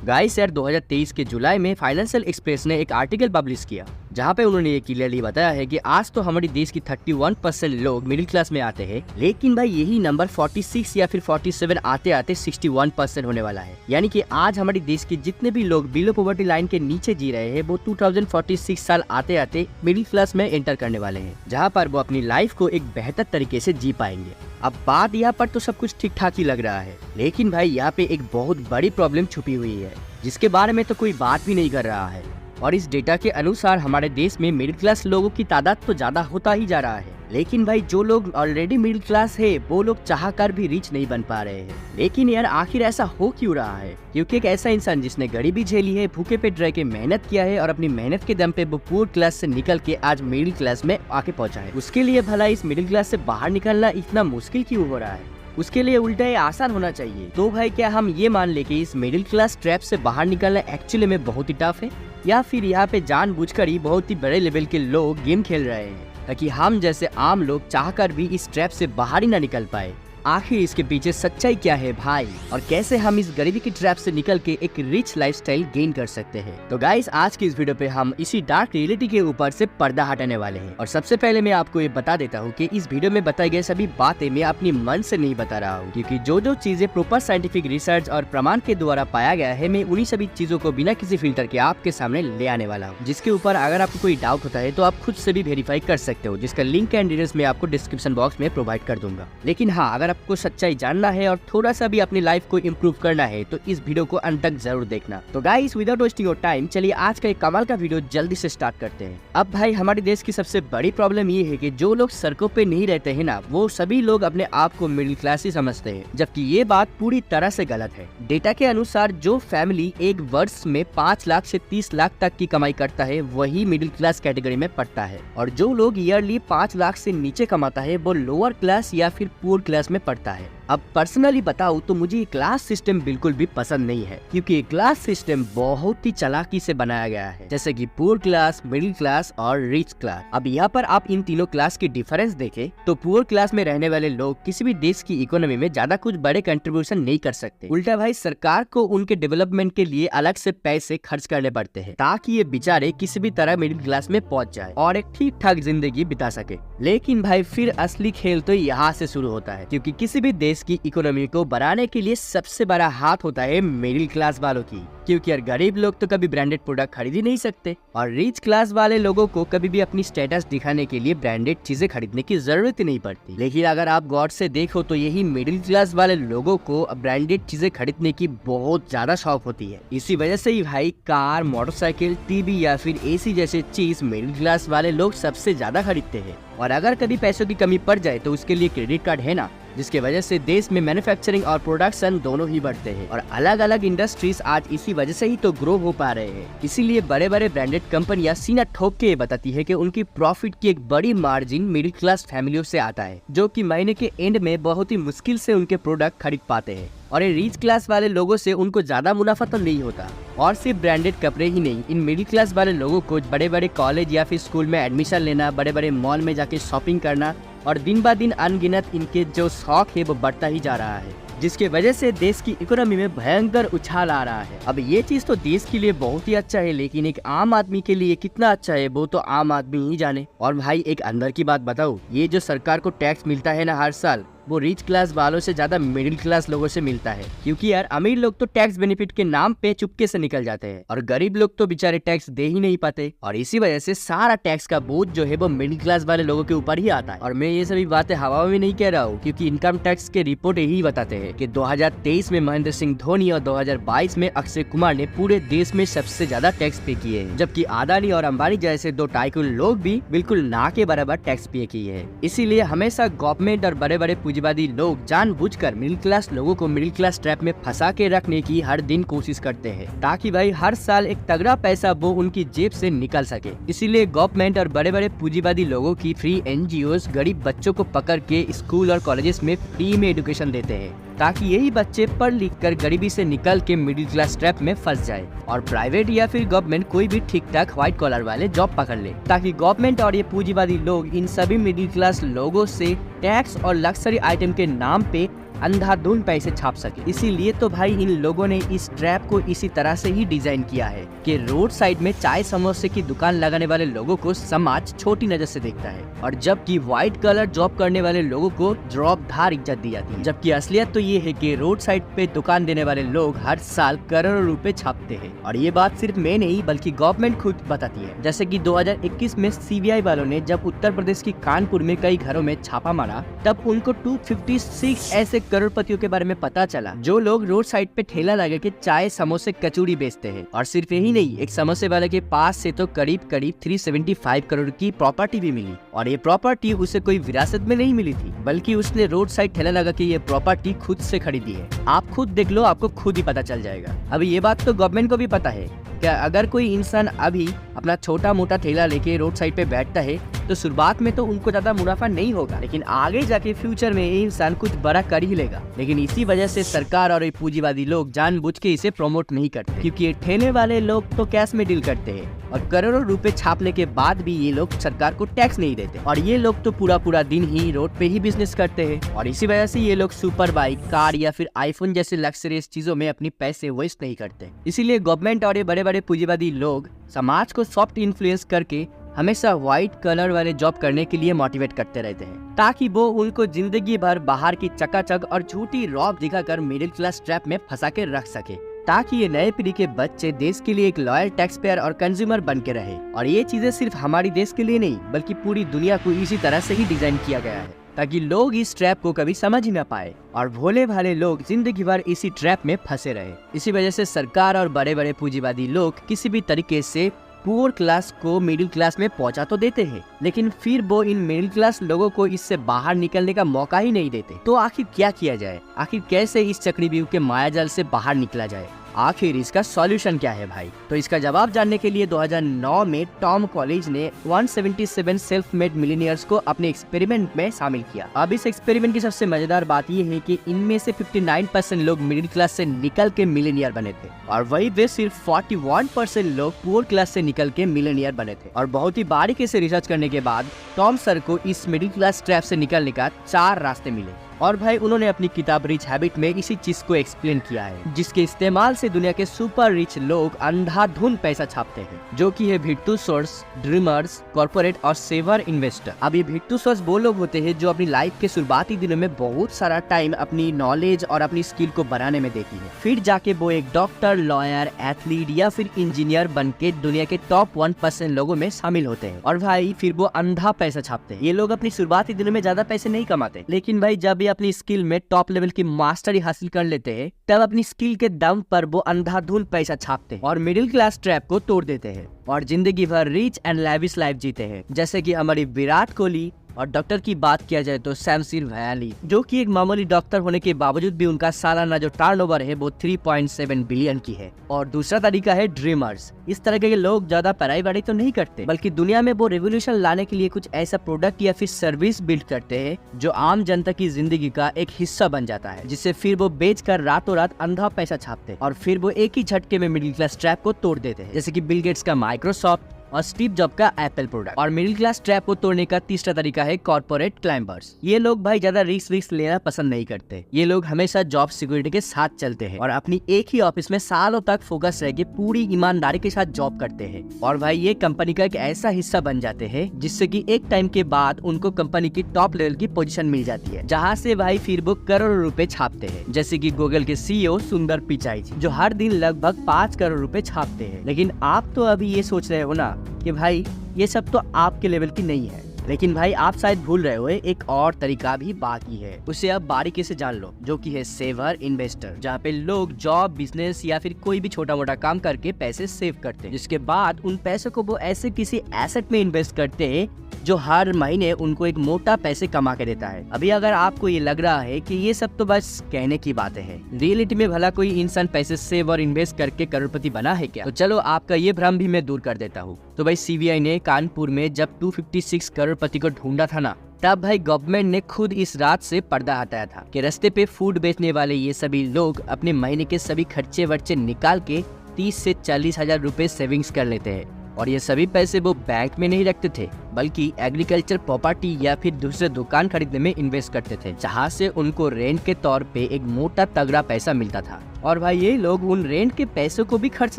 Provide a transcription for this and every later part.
Guys यार 2023 के जुलाई में फाइनेंशियल एक्सप्रेस ने एक आर्टिकल पब्लिश किया जहाँ पे उन्होंने ये क्लियरली बताया है कि आज तो हमारे देश की 31% लोग मिडिल क्लास में आते हैं, लेकिन भाई यही नंबर 46 या फिर 47 आते आते 61% होने वाला है। यानी कि आज हमारे देश के जितने भी लोग बिलो पॉवर्टी लाइन के नीचे जी रहे हैं वो 2046 साल आते आते मिडिल क्लास में एंटर करने वाले हैं, जहाँ पर वो अपनी लाइफ को एक बेहतर तरीके से जी पाएंगे। अब बात यहाँ पर तो सब कुछ ठीक ठाक ही लग रहा है, लेकिन भाई यहाँ पे एक बहुत बड़ी प्रॉब्लम छुपी हुई है जिसके बारे में तो कोई बात भी नहीं कर रहा है। और इस डेटा के अनुसार हमारे देश में मिडिल क्लास लोगों की तादाद तो ज्यादा होता ही जा रहा है, लेकिन भाई जो लोग ऑलरेडी मिडिल क्लास है वो लोग चाह कर भी रिच नहीं बन पा रहे हैं। लेकिन यार आखिर ऐसा हो क्यों रहा है? क्योंकि एक ऐसा इंसान जिसने गरीबी झेली है, भूखे पेट रह के मेहनत किया है और अपनी मेहनत के दम पे वो पुअर क्लास से निकल के आज मिडिल क्लास में आके पहुंचा है, उसके लिए भला इस मिडिल क्लास से बाहर निकलना इतना मुश्किल क्यों हो रहा है? उसके लिए उल्टा ये आसान होना चाहिए। तो भाई क्या हम ये मान ले कि इस मिडिल क्लास ट्रैप से बाहर निकलना एक्चुअली में बहुत ही टफ है, या फिर यहाँ पे जानबूझकर ही बहुत ही बड़े लेवल के लोग गेम खेल रहे हैं ताकि हम जैसे आम लोग चाहकर भी इस ट्रैप से बाहर ही ना निकल पाए? आखिर इसके पीछे सच्चाई क्या है भाई, और कैसे हम इस गरीबी की ट्रैप से निकल के एक रिच लाइफस्टाइल गेन कर सकते हैं? तो गाइस आज की इस वीडियो पे हम इसी डार्क रियलिटी के ऊपर से पर्दा हटाने वाले हैं। और सबसे पहले मैं आपको ये बता देता हूँ कि इस वीडियो में बताई गई सभी बातें मैं अपनी मन से नहीं बता रहा हूँ, क्योंकि जो चीजें प्रॉपर साइंटिफिक रिसर्च और प्रमाण के द्वारा पाया गया है, मैं उन्हीं सभी चीजों को बिना किसी फिल्टर के आपके सामने ले आने वाला हूँ, जिसके ऊपर अगर आपको कोई डाउट होता है तो आप खुद से भी वेरीफाई कर सकते हो, जिसका लिंक एंड डिटेल्स में आपको डिस्क्रिप्शन बॉक्स में प्रोवाइड कर दूंगा। लेकिन हाँ, अगर आपको सच्चाई जानना है और थोड़ा सा भी अपनी लाइफ को इम्प्रूव करना है तो इस वीडियो को अंत तक जरूर देखना। तो guys without wasting your time चलिए आज का एक कमाल का वीडियो जल्दी से स्टार्ट करते हैं। अब भाई हमारे देश की सबसे बड़ी प्रॉब्लम ये है कि जो लोग सड़कों पे नहीं रहते हैं ना, वो सभी लोग अपने आप को मिडिल क्लास ही समझते हैं, जबकि ये बात पूरी तरह से गलत है। डेटा के अनुसार जो फैमिली एक वर्ष में 5 लाख से 30 लाख तक की कमाई करता है वही मिडिल क्लास कैटेगरी में पड़ता है, और जो लोग ईयरली 5 लाख से नीचे कमाता है वो लोअर क्लास या फिर पुअर क्लास में पड़ता है। अब पर्सनली बताऊं तो मुझे ये क्लास सिस्टम बिल्कुल भी पसंद नहीं है, क्योंकि ये क्लास सिस्टम बहुत ही चालाकी से बनाया गया है, जैसे कि पुअर क्लास, मिडिल क्लास और रिच क्लास। अब यहाँ पर आप इन तीनों क्लास की डिफरेंस देखें तो पुअर क्लास में रहने वाले लोग किसी भी देश की इकोनॉमी में ज्यादा कुछ बड़े कंट्रीब्यूशन नहीं कर सकते। उल्टा भाई सरकार को उनके डेवलपमेंट के लिए अलग से पैसे खर्च करने पड़ते हैं ताकि ये बेचारे किसी भी तरह मिडिल क्लास में पहुँच जाए और एक ठीक ठाक जिंदगी बिता सके। लेकिन भाई फिर असली खेल तो यहाँ से शुरू होता है, क्योंकि किसी भी देश की इकोनॉमी को बढ़ाने के लिए सबसे बड़ा हाथ होता है मिडिल क्लास वालों की, क्योंकि यार गरीब लोग तो कभी ब्रांडेड प्रोडक्ट खरीद ही नहीं सकते, और रिच क्लास वाले लोगों को कभी भी अपनी स्टेटस दिखाने के लिए ब्रांडेड चीजें खरीदने की जरूरत ही नहीं पड़ती। लेकिन अगर आप गौर से देखो तो यही मिडिल क्लास वाले लोगों को ब्रांडेड चीजें खरीदने की बहुत ज्यादा शौक होती है। इसी वजह से ही भाई कार, मोटरसाइकिल, टीवी या फिर एसी जैसे चीज मिडिल क्लास वाले लोग सबसे ज्यादा खरीदते हैं। और अगर कभी पैसों की कमी पड़ जाए तो उसके लिए क्रेडिट कार्ड है ना, जिसके वजह से देश में मैन्युफैक्चरिंग और प्रोडक्शन दोनों ही बढ़ते हैं, और अलग अलग इंडस्ट्रीज आज इसी वजह से ही तो ग्रो हो पा रहे हैं। इसीलिए बड़े बड़े ब्रांडेड कंपनियां सीना ठोक के बताती है कि उनकी प्रॉफिट की एक बड़ी मार्जिन मिडिल क्लास फैमिलियों से आता है, जो कि महीने के एंड में बहुत ही मुश्किल से उनके प्रोडक्ट खरीद पाते हैं। और ये रिच क्लास वाले लोगों से उनको ज्यादा मुनाफा तो नहीं होता। और सिर्फ ब्रांडेड कपड़े ही नहीं, इन मिडिल क्लास वाले लोगों को बड़े बड़े कॉलेज या फिर स्कूल में एडमिशन लेना, बड़े बड़े मॉल में जाके शॉपिंग करना, और दिन ब दिन अनगिनत इनके जो शौक है वो बढ़ता ही जा रहा है, जिसके वजह से देश की इकोनॉमी में भयंकर उछाल आ रहा है। अब ये चीज तो देश के लिए बहुत ही अच्छा है, लेकिन एक आम आदमी के लिए कितना अच्छा है वो तो आम आदमी ही जाने। और भाई एक अंदर की बात बताओ, ये जो सरकार को टैक्स मिलता है ना हर साल, वो रिच क्लास वालों से ज्यादा मिडिल क्लास लोगों से मिलता है, क्योंकि यार अमीर लोग तो टैक्स बेनिफिट के नाम पे चुपके से निकल जाते हैं और गरीब लोग तो बेचारे टैक्स दे ही नहीं पाते, और इसी वजह से सारा टैक्स का बोझ जो है वो मिडिल क्लास वाले लोगों के ऊपर ही आता है। और मैं ये सभी बातें हवा में नहीं कह रहा हूँ, क्योंकि इनकम टैक्स के रिपोर्ट यही बताते हैं कि 2023 में महेंद्र सिंह धोनी और 2022 में अक्षय कुमार ने पूरे देश में सबसे ज्यादा टैक्स पे किए हैं, जबकि अदानी और अंबानी जैसे 2 टाइकून लोग भी बिल्कुल ना के बराबर टैक्स पे किए हैं। इसीलिए हमेशा गवर्नमेंट और बड़े बड़े पूंजीवादी लोग जानबूझकर मिडिल क्लास लोगों को मिडिल क्लास ट्रैप में फंसा के रखने की हर दिन कोशिश करते हैं, ताकि भाई हर साल एक तगड़ा पैसा वो उनकी जेब से निकल सके। इसीलिए गवर्नमेंट और बड़े बड़े पूंजीवादी लोगों की फ्री एनजीओस गरीब बच्चों को पकड़ के स्कूल और कॉलेजेस में फ्री में एजुकेशन देते हैं, ताकि यही बच्चे पढ़ लिख कर गरीबी से निकल के मिडिल क्लास ट्रैप में फंस जाए, और प्राइवेट या फिर गवर्नमेंट कोई भी ठीक ठाक व्हाइट कॉलर वाले जॉब पकड़ ले, ताकि गवर्नमेंट और ये पूंजीवादी लोग इन सभी मिडिल क्लास लोगों से टैक्स और लग्जरी आइटम के नाम पे अंधाधुंध पैसे छाप सके। इसीलिए तो भाई इन लोगों ने इस ट्रैप को इसी तरह से ही डिजाइन किया है कि रोड साइड में चाय समोसे की दुकान लगाने वाले लोगों को समाज छोटी नजर से देखता है, और जबकि व्हाइट कलर जॉब करने वाले लोगों को ड्रॉपधार इज्जत दी जाती है। जबकि असलियत तो ये है कि रोड साइड पे दुकान देने वाले लोग हर साल करोड़ों रुपए छापते हैं। और ये बात सिर्फ मैं नहीं बल्कि गवर्नमेंट खुद बताती है। जैसे कि 2021 में सीबीआई वालों ने जब उत्तर प्रदेश की कानपुर में कई घरों में छापा मारा, तब उनको 256 ऐसे करोड़पतियों के बारे में पता चला जो लोग रोड साइड पे ठेला लगा के चाय समोसे कचौड़ी बेचते हैं। और सिर्फ यही नहीं, एक समोसे वाले के पास से तो करीब 375 करोड़ की प्रॉपर्टी भी मिली। और ये प्रॉपर्टी उसे कोई विरासत में नहीं मिली थी, बल्कि उसने रोड साइड ठेला लगा के ये प्रॉपर्टी खुद से खरीदी है। आप खुद देख लो, आपको खुद ही पता चल जाएगा। अभी ये बात तो गवर्नमेंट को भी पता है क्या अगर कोई इंसान अभी अपना छोटा मोटा ठेला लेके रोड साइड पे बैठता है तो शुरुआत में तो उनको ज्यादा मुनाफा नहीं होगा, लेकिन आगे जाके फ्यूचर में ये इंसान कुछ बड़ा कर ही लेगा। लेकिन इसी वजह से सरकार और ये पूंजीवादी लोग जानबूझ के इसे प्रमोट नहीं करते, क्योंकि ये ठेले वाले लोग तो कैश में डील करते हैं और करोड़ों रुपए छापने के बाद भी ये लोग सरकार को टैक्स नहीं देते। और ये लोग तो पूरा दिन ही रोड पे ही बिजनेस करते हैं, और इसी वजह से ये लोग सुपर बाइक, कार या फिर आईफोन जैसे लग्जरियस चीजों में अपनी पैसे वेस्ट नहीं करते। इसीलिए गवर्नमेंट और ये बड़े बड़े पूंजीवादी लोग समाज को सॉफ्ट इन्फ्लुएंस करके हमेशा व्हाइट कलर वाले जॉब करने के लिए मोटिवेट करते रहते हैं, ताकि वो उनको जिंदगी भर बाहर की चकाचक और झूठी रौब दिखाकर मिडिल क्लास ट्रैप में फंसा के रख सके, ताकि ये नए पीढ़ी के बच्चे देश के लिए एक लॉयल टैक्स पेयर और कंज्यूमर बन के रहे। और ये चीजें सिर्फ हमारी देश के लिए नहीं बल्कि पूरी दुनिया को इसी तरह से ही डिजाइन किया गया है, ताकि लोग इस ट्रैप को कभी समझ ही ना पाए और भोले भाले लोग जिंदगी भर इसी ट्रैप में फंसे रहे। इसी वजह से सरकार और बड़े बड़े पूंजीवादी लोग किसी भी तरीके से पुअर क्लास को मिडिल क्लास में पहुंचा तो देते हैं, लेकिन फिर वो इन मिडिल क्लास लोगों को इससे बाहर निकलने का मौका ही नहीं देते। तो आखिर क्या किया जाए? आखिर कैसे इस चक्रव्यूह के मायाजाल से बाहर निकला जाए? आखिर इसका सॉल्यूशन क्या है भाई? तो इसका जवाब जानने के लिए 2009 में टॉम कॉलेज ने 177 सेल्फ मेड मिलियनियर्स को अपने एक्सपेरिमेंट में शामिल किया। अब इस एक्सपेरिमेंट की सबसे मजेदार बात यह है कि इनमें से 59% लोग मिडिल क्लास से निकल के मिलियनियर बने थे, और वही वे सिर्फ 41% लोग पुअर क्लास से निकल के मिलियनियर बने थे। और बहुत ही बारीकी से रिसर्च करने के बाद टॉम सर को इस मिडिल क्लास ट्रैप से निकलने का 4 रास्ते मिले, और भाई उन्होंने अपनी किताब रिच हैबिट में इसी चीज को एक्सप्लेन किया है, जिसके इस्तेमाल से दुनिया के सुपर रिच लोग अंधाधुंध पैसा छापते हैं, जो कि है वीर्टुओसोर्स, ड्रीमर्स, कॉर्पोरेट और सेवर इन्वेस्टर। अब ये वीर्टुओसोर्स वो लोग होते हैं जो अपनी लाइफ के शुरुआती दिनों में बहुत सारा टाइम अपनी नॉलेज और अपनी स्किल को बढ़ाने में देती है, फिर जाके वो एक डॉक्टर, लॉयर, एथलीट या फिर इंजीनियर बन के दुनिया के टॉप 1% लोगों में शामिल होते हैं। और भाई फिर वो अंधा पैसा छापते हैं। ये लोग अपनी शुरुआती दिनों में ज्यादा पैसे नहीं कमाते, लेकिन भाई जब अपनी स्किल में टॉप लेवल की मास्टरी हासिल कर लेते हैं, तब अपनी स्किल के दम पर वो अंधाधुंध पैसा छापते हैं और मिडिल क्लास ट्रैप को तोड़ देते हैं और जिंदगी भर रिच एंड लैविश लाइफ जीते हैं। जैसे कि हमारी विराट कोहली, और डॉक्टर की बात किया जाए तो शमशेर वैली, जो कि एक मामूली डॉक्टर होने के बावजूद भी उनका सालाना जो टर्नओवर है वो 3.7 बिलियन की है। और दूसरा तरीका है ड्रीमर्स। इस तरह के लोग ज्यादा पढ़ाई वढ़ाई तो नहीं करते, बल्कि दुनिया में वो रेवोल्यूशन लाने के लिए कुछ ऐसा प्रोडक्ट या फिर सर्विस बिल्ड करते हैं जो आम जनता की जिंदगी का एक हिस्सा बन जाता है, जिससे फिर वो बेचकर रातों रात अंधा पैसा छापते हैं और फिर वो एक ही झटके में मिडिल क्लास ट्रैप को तोड़ देते हैं, जैसे कि बिल गेट्स का माइक्रोसॉफ्ट और स्टीव जॉब का एप्पल प्रोडक्ट। और मिडिल क्लास ट्रैप को तोड़ने का तीसरा तरीका है कॉर्पोरेट क्लाइंबर्स। ये लोग भाई ज्यादा रिस्क लेना पसंद नहीं करते। ये लोग हमेशा जॉब सिक्योरिटी के साथ चलते हैं और अपनी एक ही ऑफिस में सालों तक फोकस रह के पूरी ईमानदारी के साथ जॉब करते हैं। और भाई ये कंपनी का एक ऐसा हिस्सा बन जाते हैं जिससे कि एक टाइम के बाद उनको कंपनी की टॉप लेवल की पोजीशन मिल जाती है, जहाँ से भाई फिर वो करोड़ों रुपए छापते हैं। जैसे कि गूगल के CEO सुंदर पिचाई जी, जो हर दिन लगभग 5 करोड़ रुपए छापते हैं। लेकिन आप तो अभी ये सोच रहे हो ना कि भाई ये सब तो आपके लेवल की नहीं है, लेकिन भाई आप शायद भूल रहे हो एक और तरीका भी बाकी है, उसे आप बारीकी से जान लो, जो कि है सेवर इन्वेस्टर, जहाँ पे लोग जॉब, बिजनेस या फिर कोई भी छोटा मोटा काम करके पैसे सेव करते हैं, जिसके बाद उन पैसों को वो ऐसे किसी एसेट में इन्वेस्ट करते हैं जो हर महीने उनको एक मोटा पैसे कमा के देता है। अभी अगर आपको ये लग रहा है कि ये सब तो बस कहने की बातें हैं, रियलिटी में भला कोई इंसान पैसे सेव और इन्वेस्ट करके करोड़पति बना है क्या? तो चलो आपका ये भ्रम भी मैं दूर कर देता हूँ। तो भाई CBI ने कानपुर में जब 256 करोड़पति को ढूंढा था ना, तब भाई गवर्नमेंट ने खुद इस रात से पर्दा हटाया था कि रास्ते पे फूड बेचने वाले ये सभी लोग अपने महीने के सभी खर्चे वर्चे निकाल के 30 से 40 हजार रुपए सेविंग्स कर लेते हैं। और ये सभी पैसे वो बैंक में नहीं रखते थे, बल्कि एग्रीकल्चर प्रॉपर्टी या फिर दूसरे दुकान खरीदने में इन्वेस्ट करते थे, जहाँ से उनको रेंट के तौर पे एक मोटा तगड़ा पैसा मिलता था। और भाई ये लोग उन रेंट के पैसों को भी खर्च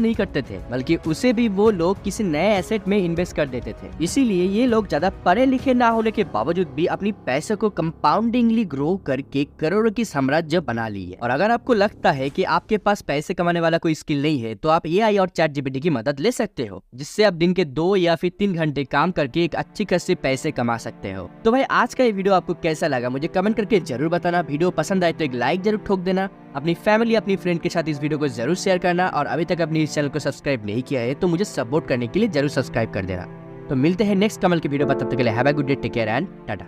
नहीं करते थे, बल्कि उसे भी वो लोग किसी नए एसेट में इन्वेस्ट कर देते थे। इसीलिए ये लोग ज्यादा पढ़े लिखे ना होने के बावजूद भी अपनी पैसे को कंपाउंडिंगली ग्रो करके करोड़ों की साम्राज्य बना ली है। और अगर आपको लगता है कि आपके पास पैसे कमाने वाला कोई स्किल नहीं है, तो आप AI और ChatGPT की मदद ले सकते हो, जिससे आप दिन के 2 या फिर 3 घंटे काम करके एक अच्छी खासी पैसे कमा सकते हो। तो भाई आज का ये वीडियो आपको कैसा लगा मुझे कमेंट करके जरूर बताना। वीडियो पसंद आए तो एक लाइक जरूर ठोक देना। अपनी फैमिली अपनी फ्रेंड के साथ इस वीडियो को जरूर शेयर करना, और अभी तक अपनी इस चैनल को सब्सक्राइब नहीं किया है तो मुझे सपोर्ट करने के लिए जरूर सब्सक्राइब कर देना। तो मिलते हैं नेक्स्ट कमल की वीडियो पर, तब तक के लिए have a good day, take care and Tata.